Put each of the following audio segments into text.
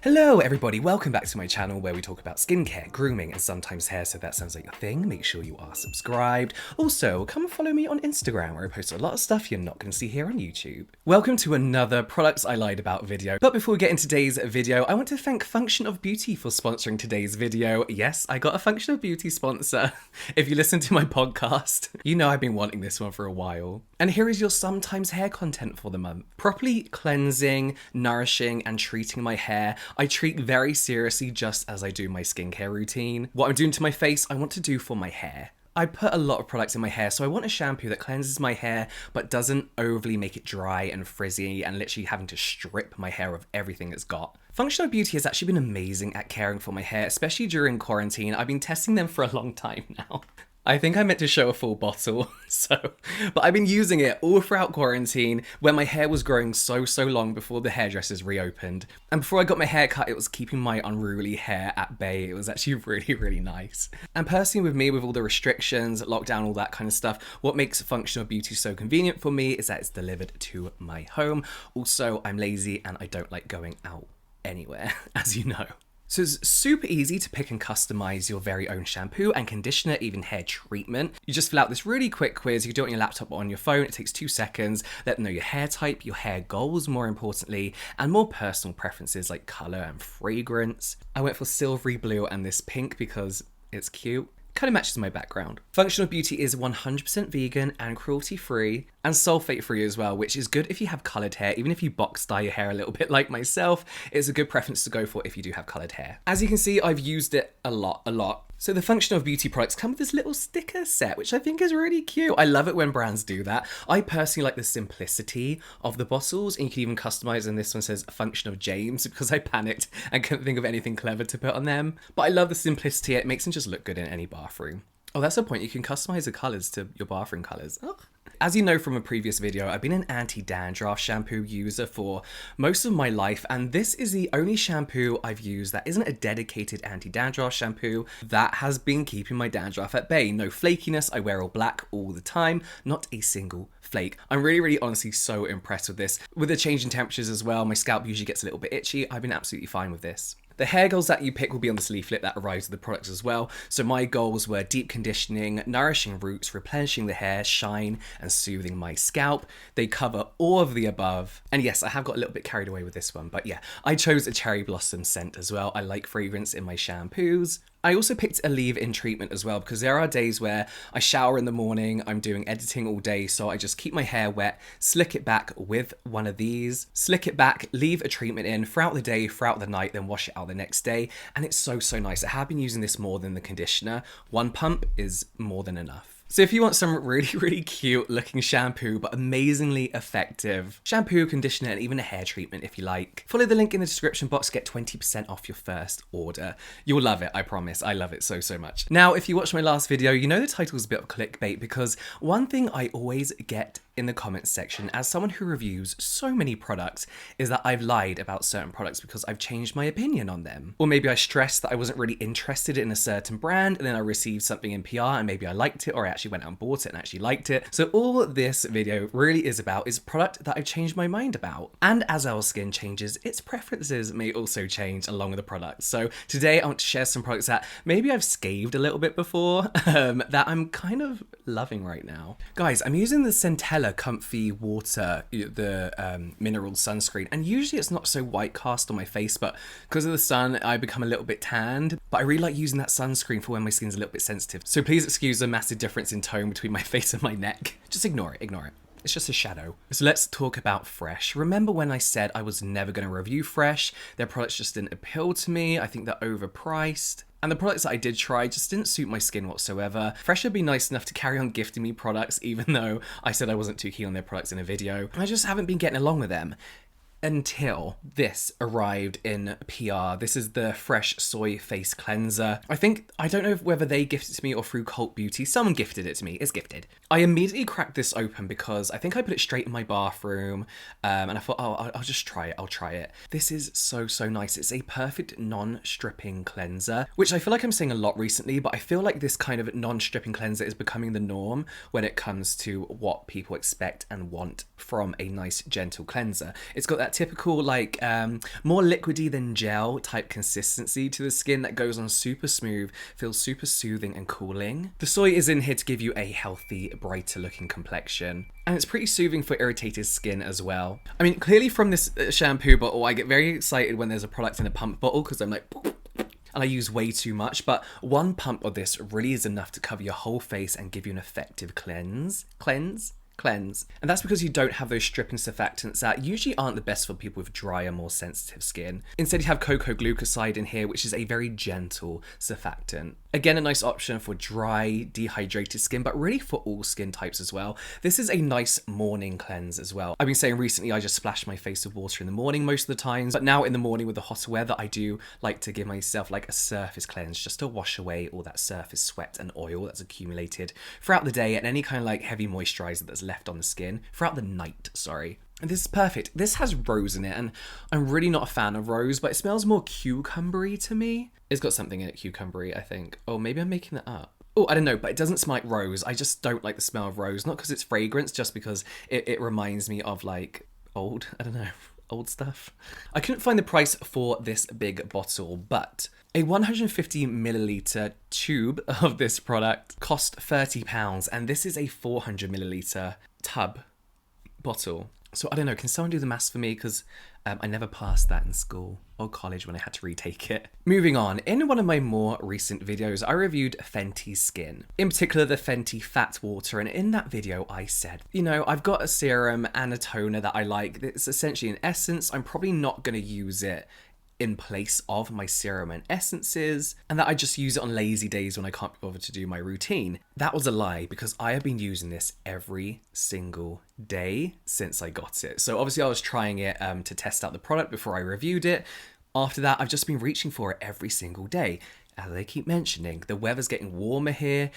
Hello everybody, welcome back to my channel where we talk about skincare, grooming and sometimes hair, so that sounds like your thing. Make sure you are subscribed. Also, come and follow me on Instagram where I post a lot of stuff you're not going to see here on YouTube. Welcome to another Products I Lied About video. But before we get into today's video, I want to thank Function of Beauty for sponsoring today's video. Yes, I got a Function of Beauty sponsor. If you listen to my podcast, you know I've been wanting this one for a while. And here is your sometimes hair content for the month. Properly cleansing, nourishing and treating my hair, I treat very seriously just as I do my skincare routine. What I'm doing to my face, I want to do for my hair. I put a lot of products in my hair, so I want a shampoo that cleanses my hair but doesn't overly make it dry and frizzy and literally having to strip my hair of everything it's got. Functional Beauty has actually been amazing at caring for my hair, especially during quarantine. I've been testing them for a long time now. I think I meant to show a full bottle, but I've been using it all throughout quarantine when my hair was growing so long before the hairdressers reopened. And before I got my hair cut, it was keeping my unruly hair at bay. It was actually really nice. And personally with me, with all the restrictions, lockdown, all that kind of stuff, what makes Functional Beauty so convenient for me is that it's delivered to my home. Also, I'm lazy and I don't like going out anywhere, as you know. So it's super easy to pick and customize your very own shampoo and conditioner, even hair treatment. You just fill out this really quick quiz. You can do it on your laptop or on your phone. It takes 2 seconds. Let them know your hair type, your hair goals, more importantly, and more personal preferences like color and fragrance. I went for silvery blue and this pink because it's cute. Kind of matches my background. Functional Beauty is 100% vegan and cruelty-free and sulfate-free as well, which is good if you have coloured hair. Even if you box dye your hair a little bit like myself, it's a good preference to go for if you do have coloured hair. As you can see, I've used it a lot. So the Functional Beauty products come with this little sticker set, which I think is really cute. I love it when brands do that. I personally like the simplicity of the bottles, and you can even customize, and this one says Function of James because I panicked and couldn't think of anything clever to put on them. But I love the simplicity. It makes them just look good in any bathroom. Oh, that's the point. You can customize the colours to your bathroom colours. Oh. As you know from a previous video, I've been an anti-dandruff shampoo user for most of my life, and this is the only shampoo I've used that isn't a dedicated anti-dandruff shampoo that has been keeping my dandruff at bay. No flakiness, I wear all black all the time, not a single flake. I'm really honestly so impressed with this. With the change in temperatures as well, my scalp usually gets a little bit itchy. I've been absolutely fine with this. The hair goals that you pick will be on this leaflet that arrives with the products as well. So my goals were deep conditioning, nourishing roots, replenishing the hair, shine, and soothing my scalp. They cover all of the above. And yes, I have got a little bit carried away with this one, but yeah, I chose a cherry blossom scent as well. I like fragrance in my shampoos. I also picked a leave-in treatment as well because there are days where I shower in the morning, I'm doing editing all day, so I just keep my hair wet, slick it back with one of these, slick it back, leave a treatment in throughout the day, throughout the night, then wash it out the next day, and it's so nice. I have been using this more than the conditioner. One pump is more than enough. So if you want some really cute looking shampoo, but amazingly effective shampoo, conditioner, and even a hair treatment if you like, follow the link in the description box, get 20% off your first order. You'll love it, I promise. I love it so much. Now, if you watched my last video, you know the title's a bit of clickbait because one thing I always get in the comments section as someone who reviews so many products is that I've lied about certain products because I've changed my opinion on them. Or maybe I stressed that I wasn't really interested in a certain brand and then I received something in PR and maybe I liked it, or I actually went out and bought it and actually liked it. So all this video really is about is product that I've changed my mind about. And as our skin changes, its preferences may also change along with the product. So today I want to share some products that maybe I've scathed a little bit before that I'm kind of loving right now. Guys, I'm using the Centella Comfy Water, the mineral sunscreen, and usually it's not so white cast on my face, but because of the sun I become a little bit tanned. But I really like using that sunscreen for when my skin's a little bit sensitive, so please excuse the massive difference in tone between my face and my neck. Just ignore it. It's just a shadow. So let's talk about Fresh. Remember when I said I was never going to review Fresh? Their products just didn't appeal to me. I think they're overpriced. And the products that I did try just didn't suit my skin whatsoever. Fresh would be nice enough to carry on gifting me products, even though I said I wasn't too keen on their products in a video. I just haven't been getting along with them. Until this arrived in PR. This is the Fresh Soy Face Cleanser. I don't know whether they gifted it to me or through Cult Beauty. Someone gifted it to me. It's gifted. I immediately cracked this open because I think I put it straight in my bathroom and I thought, oh, I'll just try it. I'll try it. This is so nice. It's a perfect non-stripping cleanser, which I feel like I'm saying a lot recently, but I feel like this kind of non-stripping cleanser is becoming the norm when it comes to what people expect and want from a nice, gentle cleanser. It's got that typical like more liquidy than gel type consistency to the skin that goes on super smooth, feels super soothing and cooling. The soy is in here to give you a healthy, brighter looking complexion. And it's pretty soothing for irritated skin as well. I mean, clearly from this shampoo bottle, I get very excited when there's a product in a pump bottle because I'm like, and I use way too much, but one pump of this really is enough to cover your whole face and give you an effective cleanse. And that's because you don't have those stripping surfactants that usually aren't the best for people with drier, more sensitive skin. Instead, you have cocoa glucoside in here, which is a very gentle surfactant. Again, a nice option for dry, dehydrated skin, but really for all skin types as well. This is a nice morning cleanse as well. I've been saying recently I just splash my face with water in the morning most of the times, but now in the morning with the hotter weather, I do like to give myself like a surface cleanse just to wash away all that surface sweat and oil that's accumulated throughout the day and any kind of like heavy moisturizer that's left on the skin throughout the night, sorry. And this is perfect. This has rose in it, and I'm really not a fan of rose, but it smells more cucumbery to me. It's got something in it, cucumbery, I think. Oh, maybe I'm making that up. Oh, I don't know, but it doesn't smell like rose. I just don't like the smell of rose, not because it's fragrance, just because it reminds me of like old stuff. I couldn't find the price for this big bottle, but a 150 milliliter tube of this product cost £30, and this is a 400 milliliter tub bottle. So I don't know, can someone do the maths for me? Because I never passed that in school or college when I had to retake it. Moving on, in one of my more recent videos, I reviewed Fenty Skin, in particular the Fenty Fat Water, and in that video I said, you know, I've got a serum and a toner that I like. It's essentially an essence. I'm probably not going to use it in place of my serum and essences, and that I just use it on lazy days when I can't be bothered to do my routine. That was a lie, because I have been using this every single day since I got it. So obviously I was trying it to test out the product before I reviewed it. After that, I've just been reaching for it every single day. As they keep mentioning, the weather's getting warmer here,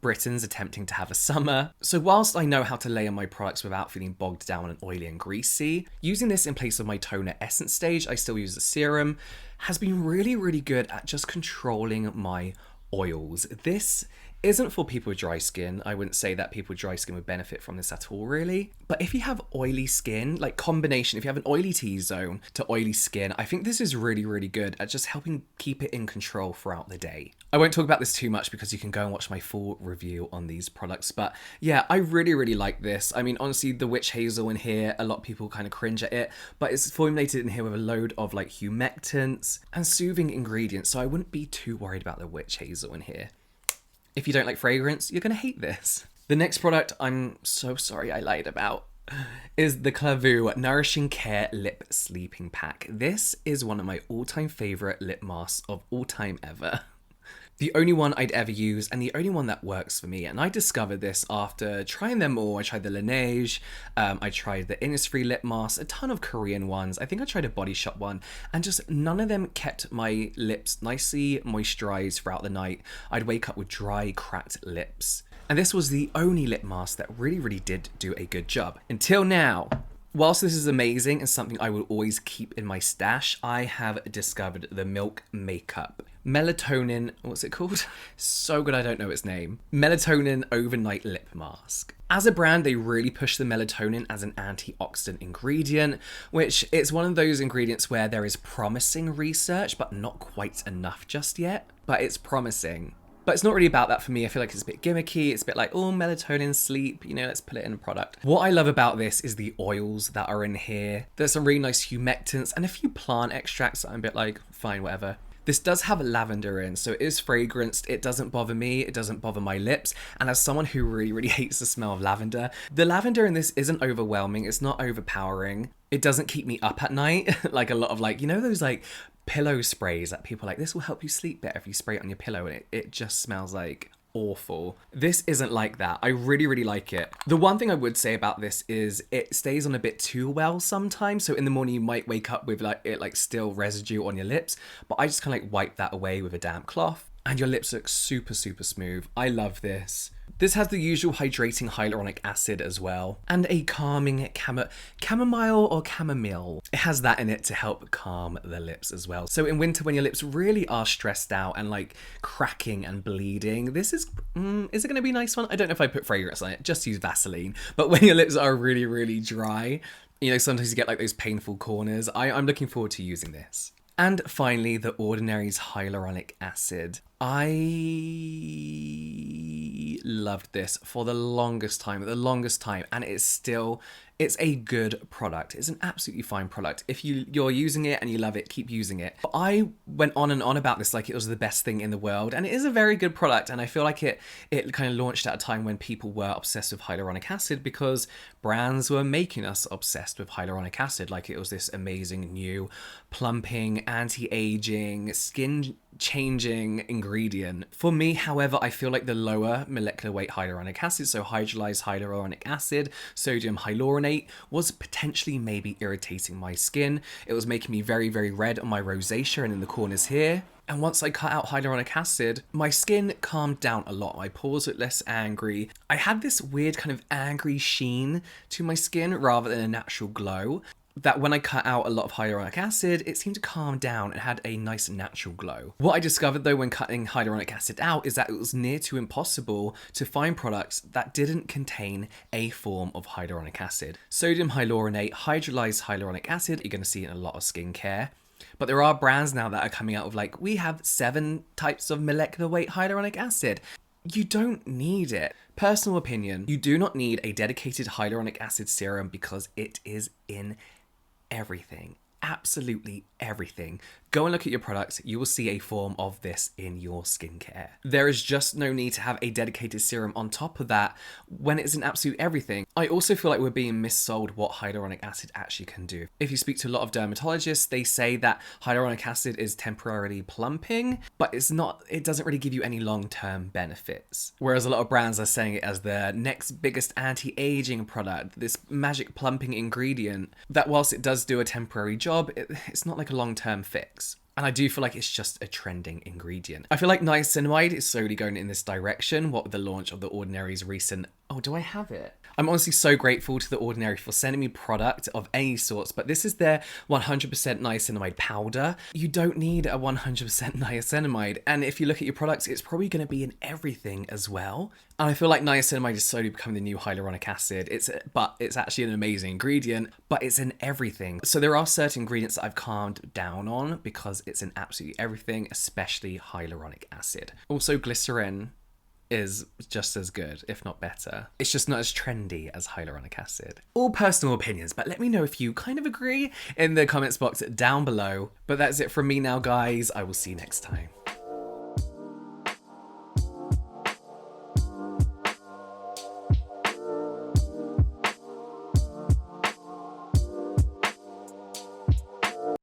Britain's attempting to have a summer. So whilst I know how to layer my products without feeling bogged down and oily and greasy, using this in place of my toner essence stage, I still use the serum, has been really, really good at just controlling my oils. This isn't for people with dry skin. I wouldn't say that people with dry skin would benefit from this at all, really. But if you have oily skin, like combination, if you have an oily T-zone to oily skin, I think this is really, really good at just helping keep it in control throughout the day. I won't talk about this too much because you can go and watch my full review on these products. But yeah, I really, really like this. I mean, honestly, the witch hazel in here, a lot of people kind of cringe at it, but it's formulated in here with a load of like humectants and soothing ingredients. So I wouldn't be too worried about the witch hazel in here. If you don't like fragrance, you're going to hate this. The next product I'm so sorry I lied about is the Clavu Nourishing Care Lip Sleeping Pack. This is one of my all-time favourite lip masks of all time ever. The only one I'd ever use and the only one that works for me. And I discovered this after trying them all. I tried the Laneige, I tried the Innisfree lip mask, a ton of Korean ones. I think I tried a Body Shop one, and just none of them kept my lips nicely moisturized throughout the night. I'd wake up with dry, cracked lips. And this was the only lip mask that really, really did do a good job. Until now. Whilst this is amazing and something I will always keep in my stash, I have discovered the Milk Makeup Melatonin, what's it called? So good I don't know its name. Melatonin Overnight Lip Mask. As a brand, they really push the melatonin as an antioxidant ingredient, which it's one of those ingredients where there is promising research, but not quite enough just yet. But it's promising. But it's not really about that for me. I feel like it's a bit gimmicky. It's a bit like, oh, melatonin, sleep, you know, let's put it in a product. What I love about this is the oils that are in here. There's some really nice humectants and a few plant extracts that I'm a bit like, fine, whatever. This does have lavender in, so it is fragranced. It doesn't bother me. It doesn't bother my lips. And as someone who really, really hates the smell of lavender, the lavender in this isn't overwhelming. It's not overpowering. It doesn't keep me up at night. Like a lot of like, you know, those like pillow sprays that people are like, this will help you sleep better if you spray it on your pillow, and it just smells like awful. This isn't like that. I really, really like it. The one thing I would say about this is it stays on a bit too well sometimes. So in the morning you might wake up with like it like still residue on your lips, but I just kind of like wipe that away with a damp cloth and your lips look super, super smooth. I love this. This has the usual hydrating hyaluronic acid as well, and a calming chamomile or chamomile. It has that in it to help calm the lips as well. So in winter when your lips really are stressed out and like cracking and bleeding, this is it going to be a nice one? I don't know if I put fragrance on it, just use Vaseline. But when your lips are really, really dry, You know, sometimes you get like those painful corners. I'm looking forward to using this. And finally, The Ordinary's Hyaluronic Acid. I loved this for the longest time, and it's a good product. It's an absolutely fine product. If you're using it and you love it, keep using it. But I went on and on about this like it was the best thing in the world, and it is a very good product, and I feel like it kind of launched at a time when people were obsessed with hyaluronic acid because brands were making us obsessed with hyaluronic acid, like it was this amazing new plumping, anti-aging, skin changing ingredient. For me, however, I feel like the lower molecular weight hyaluronic acid, so hydrolyzed hyaluronic acid, sodium hyaluronate, was potentially maybe irritating my skin. It was making me very, very red on my rosacea and in the corners here. And once I cut out hyaluronic acid, my skin calmed down a lot. My pores looked less angry. I had this weird kind of angry sheen to my skin rather than a natural glow. That when I cut out a lot of hyaluronic acid, it seemed to calm down and had a nice natural glow. What I discovered though when cutting hyaluronic acid out is that it was near to impossible to find products that didn't contain a form of hyaluronic acid. Sodium hyaluronate, hydrolyzed hyaluronic acid, you're going to see in a lot of skincare. But there are brands now that are coming out with like, we have 7 types of molecular weight hyaluronic acid. You don't need it. Personal opinion, you do not need a dedicated hyaluronic acid serum because it is in everything. Absolutely everything. Go and look at your products. You will see a form of this in your skincare. There is just no need to have a dedicated serum on top of that when it's in absolute everything. I also feel like we're being missold what hyaluronic acid actually can do. If you speak to a lot of dermatologists, they say that hyaluronic acid is temporarily plumping, but it doesn't really give you any long-term benefits. Whereas a lot of brands are saying it as their next biggest anti-aging product, this magic plumping ingredient that whilst it does do a temporary job, it's not like a long-term fix. And I do feel like it's just a trending ingredient. I feel like niacinamide is slowly going in this direction, what with the launch of The Ordinary's recent... Oh, do I have it? I'm honestly so grateful to The Ordinary for sending me product of any sorts, but this is their 100% niacinamide powder. You don't need a 100% niacinamide, and if you look at your products, it's probably going to be in everything as well. And I feel like niacinamide is slowly becoming the new hyaluronic acid. It's actually an amazing ingredient, but it's in everything. So there are certain ingredients that I've calmed down on because it's in absolutely everything, especially hyaluronic acid. Also, glycerin is just as good, if not better. It's just not as trendy as hyaluronic acid. All personal opinions, but let me know if you kind of agree in the comments box down below. But that's it from me now, guys. I will see you next time.